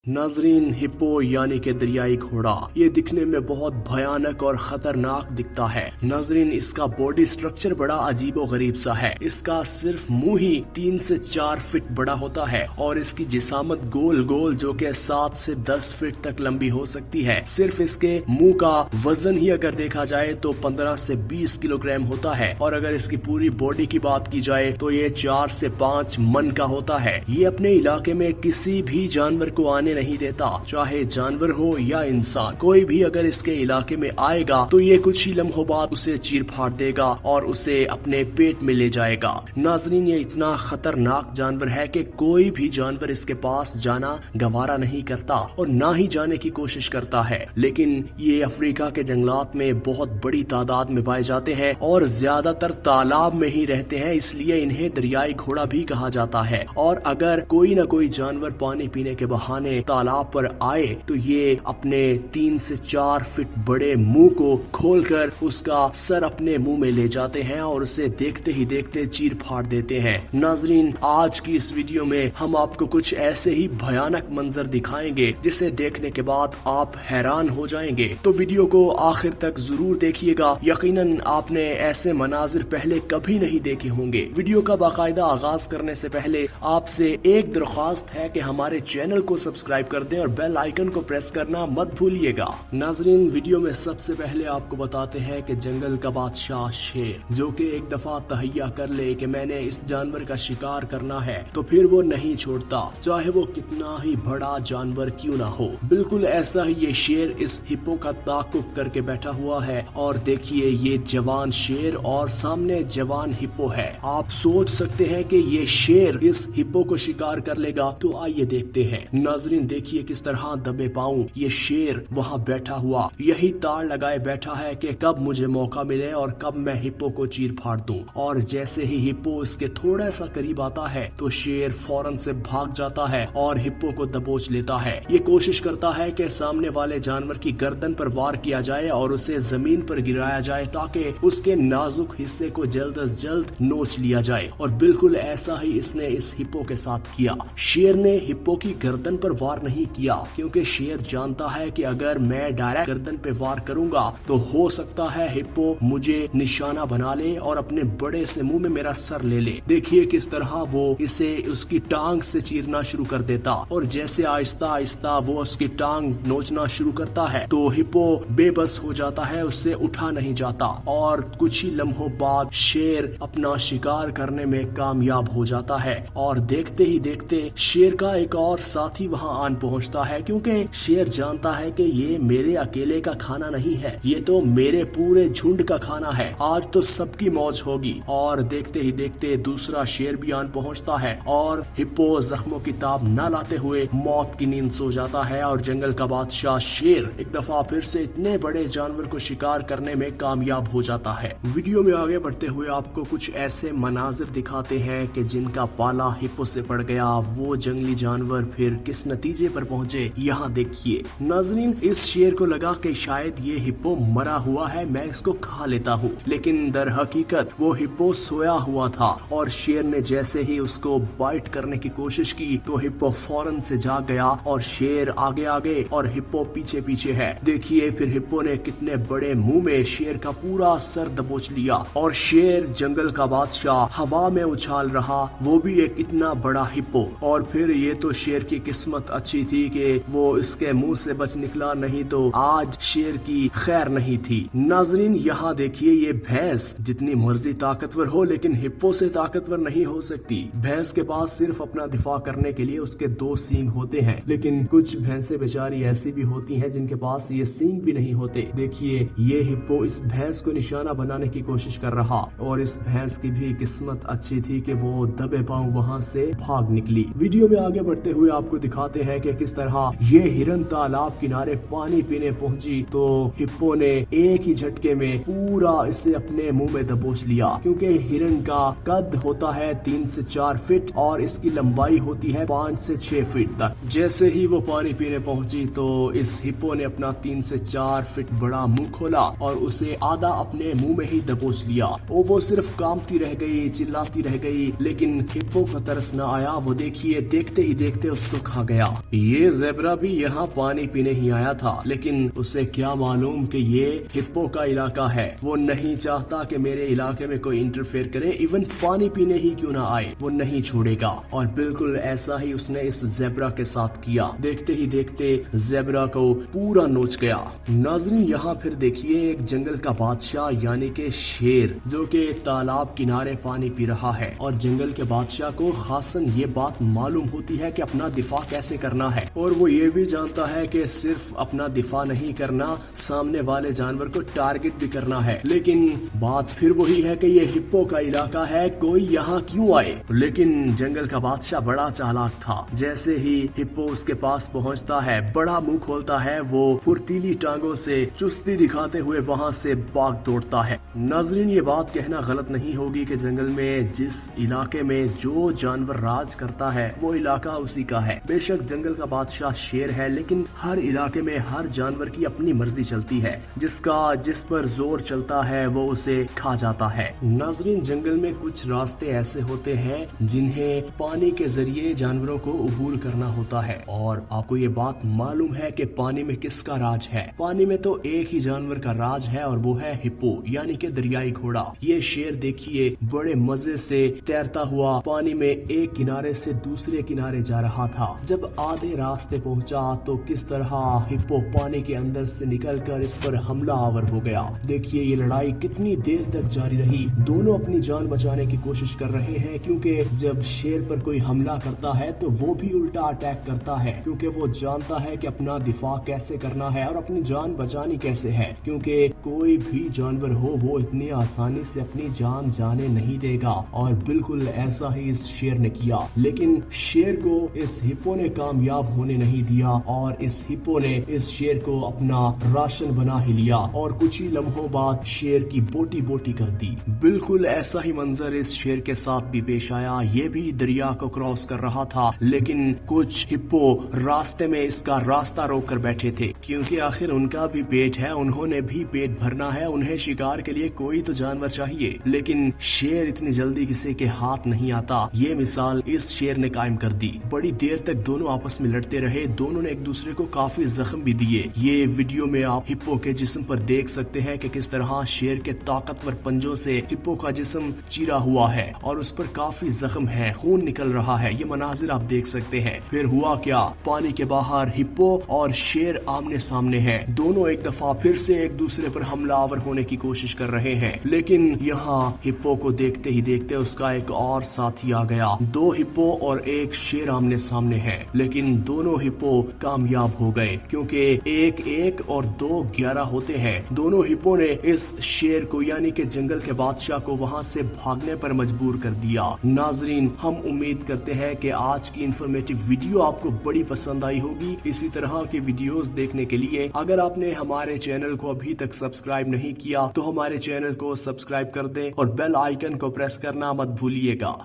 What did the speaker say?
नाजरीन, हिप्पो यानी कि दरियाई घोड़ा ये दिखने में बहुत भयानक और खतरनाक दिखता है। नाजरीन, इसका बॉडी स्ट्रक्चर बड़ा अजीबो गरीब सा है। इसका सिर्फ मुंह ही 3 से 4 फीट बड़ा होता है और इसकी जिसामत गोल गोल जो कि 7 से 10 फीट तक लंबी हो सकती है। सिर्फ इसके मुंह का वजन ही अगर देखा जाए तो 15 से 20 किलोग्राम होता है और अगर इसकी पूरी बॉडी की बात की जाए तो ये 4 से 5 मन का होता है। ये अपने इलाके में किसी भी जानवर को आने नहीं देता, चाहे जानवर हो या इंसान। कोई भी अगर इसके इलाके में आएगा तो ये कुछ ही लम्हों बाद उसे चीर फाड़ देगा और उसे अपने पेट में ले जाएगा। नाजरीन, ये इतना खतरनाक जानवर है कि कोई भी जानवर इसके पास जाना गवारा नहीं करता और ना ही जाने की कोशिश करता है। लेकिन ये अफ्रीका के जंगलात में बहुत बड़ी तादाद में पाए जाते हैं और ज्यादातर तालाब में ही रहते हैं, इसलिए इन्हें दरियाई घोड़ा भी कहा जाता है। और अगर कोई न कोई जानवर पानी पीने के बहाने तालाब पर आए तो ये अपने 3 से 4 फीट बड़े मुंह को खोलकर उसका सर अपने मुंह में ले जाते हैं और उसे देखते ही देखते चीर फाड़ देते हैं। नाजरीन, आज की इस वीडियो में हम आपको कुछ ऐसे ही भयानक मंजर दिखाएंगे जिसे देखने के बाद आप हैरान हो जाएंगे। तो वीडियो को आखिर तक जरूर देखिएगा। यकीनन आपने ऐसे मनाजिर पहले कभी नहीं देखे होंगे। वीडियो का बाकायदा आगाज करने से पहले आपसे एक दरख्वास्त है कि हमारे चैनल को सब्सक्राइब कर दें और बेल आइकन को प्रेस करना मत भूलिएगा। नाजरीन, वीडियो में सबसे पहले आपको बताते हैं कि जंगल का बादशाह शेर जो कि एक दफा तहैया कर ले कि मैंने इस जानवर का शिकार करना है तो फिर वो नहीं छोड़ता, चाहे वो कितना ही बड़ा जानवर क्यों ना हो। बिल्कुल ऐसा ही ये शेर इस हिप्पो का ताक़ुब करके बैठा हुआ है और देखिए ये जवान शेर और सामने जवान हिप्पो है। आप सोच सकते हैं कि ये शेर इस हिप्पो को शिकार कर लेगा, तो आइए देखते हैं। नाजरीन, देखिए किस तरह दबे पाऊं ये शेर वहां बैठा हुआ यही ताड़ लगाए बैठा है कि कब मुझे मौका मिले और कब मैं हिप्पो को चीर फाड़ दूं। और जैसे ही हिप्पो इसके थोड़ा सा करीब आता है तो शेर फौरन से भाग जाता है और हिप्पो को दबोच लेता है। ये कोशिश करता है कि सामने वाले जानवर की गर्दन पर वार किया जाए और उसे जमीन पर गिराया जाए ताकि उसके नाजुक हिस्से को जल्द अज जल्द नोच लिया जाए। और बिल्कुल ऐसा ही इसने इस हिप्पो के साथ किया। शेर ने हिप्पो की गर्दन पर वार नहीं किया क्योंकि शेर जानता है कि अगर मैं डायरेक्ट गर्दन पे वार करूंगा तो हो सकता है हिप्पो मुझे निशाना बना ले और अपने बड़े से मुंह में मेरा सर ले ले। देखिए किस तरह वो इसे उसकी टांग से चीरना शुरू कर देता और जैसे आहिस्ता आहिस्ता वो उसकी टांग नोचना शुरू करता है तो हिप्पो बेबस हो जाता है, उससे उठा नहीं जाता और कुछ ही लम्हों बाद शेर अपना शिकार करने में कामयाब हो जाता है। और देखते ही देखते शेर का एक और साथी वहां आन पहुंचता है क्योंकि शेर जानता है कि ये मेरे अकेले का खाना नहीं है, ये तो मेरे पूरे झुंड का खाना है, आज तो सबकी मौज होगी। और देखते ही देखते दूसरा शेर भी आन पहुंचता है और हिप्पो जख्मों की ताब न लाते हुए मौत की नींद सो जाता है और जंगल का बादशाह शेर एक दफा फिर से इतने बड़े जानवर को शिकार करने में कामयाब हो जाता है। वीडियो में आगे बढ़ते हुए आपको कुछ ऐसे मनाजिर दिखाते हैं कि जिनका पाला हिप्पो से पड़ गया। वो जंगली जानवर फिर किस नतीजे पर पहुंचे यहाँ देखिए। नाजरीन, इस शेर को लगा कि शायद ये हिप्पो मरा हुआ है, मैं इसको खा लेता हूँ, लेकिन दर हकीकत वो हिप्पो सोया हुआ था और शेर ने जैसे ही उसको बाइट करने की कोशिश की तो हिप्पो फौरन से जाग गया और शेर आगे आगे और हिप्पो पीछे पीछे है। देखिए फिर हिप्पो ने कितने बड़े मुंह में शेर का पूरा सर दबोच लिया और शेर जंगल का बादशाह हवा में उछाल रहा, वो भी एक इतना बड़ा हिप्पो। और फिर ये तो शेर की किस्मत अच्छी थी कि वो इसके मुंह से बच निकला, नहीं तो आज शेर की खैर नहीं थी। नाजरीन, यहाँ देखिए ये भैंस जितनी मर्जी ताकतवर हो लेकिन हिप्पो से ताकतवर नहीं हो सकती। भैंस के पास सिर्फ अपना दिफा करने के लिए उसके 2 सींग होते हैं, लेकिन कुछ भैंसे बेचारी ऐसी भी होती हैं जिनके पास ये सींग भी नहीं होते। देखिए ये हिप्पो इस भैंस को निशाना बनाने की कोशिश कर रहा और इस भैंस की भी किस्मत अच्छी थी कि वो दबे पांव वहाँ से भाग निकली। वीडियो में आगे बढ़ते हुए आपको दिखाते हैं कि किस तरह ये हिरन तालाब किनारे पानी पीने पहुंची तो हिप्पो ने एक ही झटके में पूरा इसे अपने मुंह में दबोच लिया क्योंकि हिरन का कद होता है 3 से 4 फीट और इसकी लंबाई होती है 5 से 6 फीट तक। जैसे ही वो पानी पीने पहुंची तो इस हिप्पो ने अपना 3 से 4 फीट बड़ा मुंह खोला और उसे आधा अपने मुंह में ही दबोच लिया। वो सिर्फ कांपती रह गई, चिल्लाती रह गई, लेकिन हिप्पो को तरस न आया। वो देखिए देखते ही देखते उसको खा गया। ये ज़ेब्रा भी यहाँ पानी पीने ही आया था, लेकिन उसे क्या मालूम कि ये हिप्पो का इलाका है। वो नहीं चाहता कि मेरे इलाके में कोई इंटरफेयर करे, इवन पानी पीने ही क्यों ना आए, वो नहीं छोड़ेगा। और बिल्कुल ऐसा ही उसने इस ज़ेब्रा के साथ किया। देखते ही देखते ज़ेब्रा को पूरा नोच गया। नाज़रीन, यहाँ फिर देखिए एक जंगल का बादशाह यानी कि शेर जो कि तालाब किनारे पानी पी रहा है, और जंगल के बादशाह को खासन ये बात मालूम होती है कि अपना दिफा कैसे करना है, और वो ये भी जानता है कि सिर्फ अपना दिफा नहीं करना, सामने वाले जानवर को टारगेट भी करना है। लेकिन बात फिर वही है कि ये हिप्पो का इलाका है, कोई यहाँ क्यों आए। लेकिन जंगल का बादशाह बड़ा चालाक था। जैसे ही हिप्पो उसके पास पहुँचता है, बड़ा मुंह खोलता है, वो फुर्तीली टांगों से चुस्ती दिखाते हुए वहाँ से भाग दौड़ता है। नाज़रीन, ये बात कहना गलत नहीं होगी कि जंगल में जिस इलाके में जो जानवर राज करता है वो इलाका उसी का है। बेशक जंगल का बादशाह शेर है, लेकिन हर इलाके में हर जानवर की अपनी मर्जी चलती है। जिस पर जोर चलता है वो उसे खा जाता है। नाज़रीन, जंगल में कुछ रास्ते ऐसे होते हैं जिन्हें पानी के जरिए जानवरों को अबूर करना होता है। और आपको ये बात मालूम है कि पानी में किसका राज है? पानी में तो एक ही जानवर का राज है, और वो है हिप्पो यानी कि दरियाई घोड़ा। ये शेर देखिए बड़े मजे से तैरता हुआ पानी में एक किनारे से दूसरे किनारे जा रहा था। जब आधे रास्ते पहुंचा तो किस तरह हिप्पो पानी के अंदर से निकलकर इस पर हमला आवर हो गया। देखिए ये लड़ाई कितनी देर तक जारी रही। दोनों अपनी जान बचाने की कोशिश कर रहे हैं, क्योंकि जब शेर पर कोई हमला करता है तो वो भी उल्टा अटैक करता है, क्योंकि वो जानता है कि अपना दिफा कैसे करना है और अपनी जान बचानी कैसे है। क्योंकि कोई भी जानवर हो वो इतनी आसानी से अपनी जान जाने नहीं देगा, और बिल्कुल ऐसा ही इस शेर ने किया। लेकिन शेर को इस हिप्पो ने कामयाब होने नहीं दिया, और इस हिप्पो ने इस शेर को अपना राशन बना ही लिया, और कुछ ही लम्हों बाद शेर की बोटी बोटी कर दी। बिल्कुल ऐसा ही मंजर इस शेर के साथ भी पेश आया। ये भी दरिया को क्रॉस कर रहा था, लेकिन कुछ हिप्पो रास्ते में इसका रास्ता रोक कर बैठे थे, क्योंकि आखिर उनका भी पेट है, उन्होंने भी पेट भरना है, उन्हें शिकार के लिए कोई तो जानवर चाहिए। लेकिन शेर इतनी जल्दी किसी के हाथ नहीं आता। ये मिसाल इस शेर ने कायम कर दी। बड़ी देर तक दोनों आपस में लड़ते रहे, दोनों ने एक दूसरे को काफी जख्म भी दिए। ये वीडियो में आप हिप्पो के जिस्म पर देख सकते हैं कि किस तरह शेर के ताकतवर पंजों से हिप्पो का जिस्म चीरा हुआ है, और उस पर काफी जख्म है, खून निकल रहा है। ये मनाजिर आप देख सकते हैं। फिर हुआ क्या, पानी के बाहर हिप्पो और शेर आमने सामने हैं। दोनों एक दफा फिर से एक दूसरे पर हमलावर होने की कोशिश कर रहे हैं, लेकिन यहाँ हिप्पो को देखते ही देखते उसका एक और साथी आ गया। दो हिप्पो और एक शेर आमने सामने हैं, लेकिन दोनों हिप्पो कामयाब हो गए, क्योंकि एक एक और 2 11 होते हैं। दोनों हिप्पो ने इस शेर को यानी कि जंगल के बादशाह को वहाँ से भागने पर मजबूर कर दिया। नाजरीन, हम उम्मीद करते हैं कि आज की इंफॉर्मेटिव वीडियो आपको बड़ी पसंद आई होगी। इसी तरह की वीडियोस देखने के लिए अगर आपने हमारे चैनल को अभी तक सब्सक्राइब नहीं किया तो हमारे चैनल को सब्सक्राइब कर दें और बेल आइकन को प्रेस करना मत भूलिएगा।